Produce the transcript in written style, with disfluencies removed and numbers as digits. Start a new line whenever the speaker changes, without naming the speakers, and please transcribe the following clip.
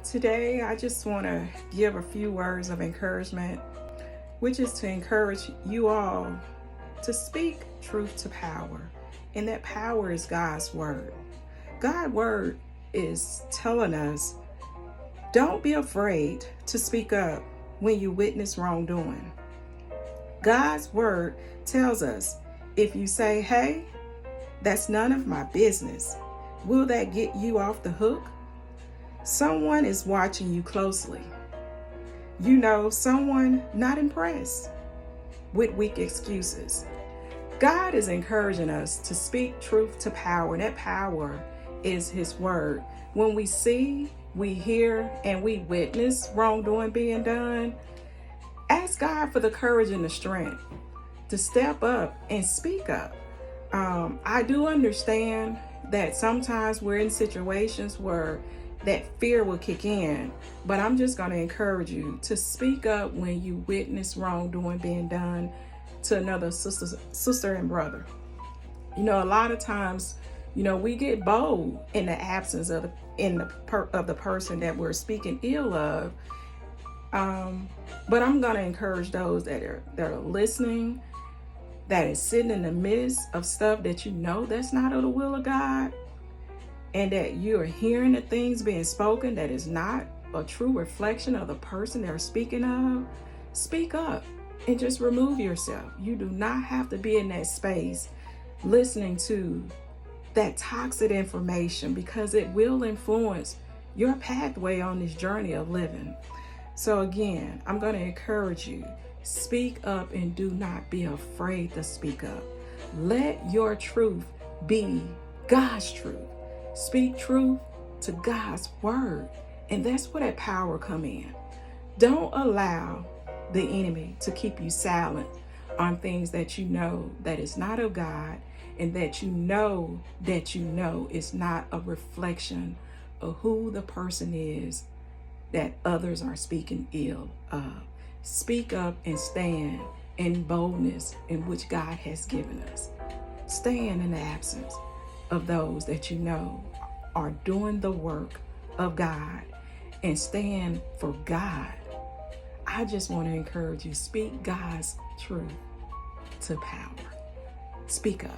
Today, I just want to give a few words of encouragement, which is to encourage you all to speak truth to power. And that power is God's word. God's word is telling us, don't be afraid to speak up when you witness wrongdoing. God's word tells us, if you say, hey, that's none of my business, will that get you off the hook? Someone is watching you closely. You know, someone not impressed with weak excuses. God is encouraging us to speak truth to power, and that power is His word. When we see, we hear, and we witness wrongdoing being done, ask God for the courage and the strength to step up and speak up. I do understand that sometimes we're in situations where that fear will kick in, but I'm just going to encourage you to speak up when you witness wrongdoing being done to another sister and brother. You know, a lot of times, we get bold in the absence of the person that we're speaking ill of. But I'm going to encourage those that are listening, that is sitting in the midst of stuff that that's not of the will of God, and that you are hearing the things being spoken that is not a true reflection of the person they're speaking of. Speak up and just remove yourself. You do not have to be in that space listening to that toxic information, because it will influence your pathway on this journey of living. So again, I'm going to encourage you, speak up and do not be afraid to speak up. Let your truth be God's truth. Speak truth to God's word. And that's where that power come in. Don't allow the enemy to keep you silent on things that you know that is not of God, and that you know is not a reflection of who the person is that others are speaking ill of. Speak up and stand in boldness in which God has given us. Stand in the absence of those that are doing the work of God, and stand for God. I just want to encourage you, speak God's truth to power. Speak up.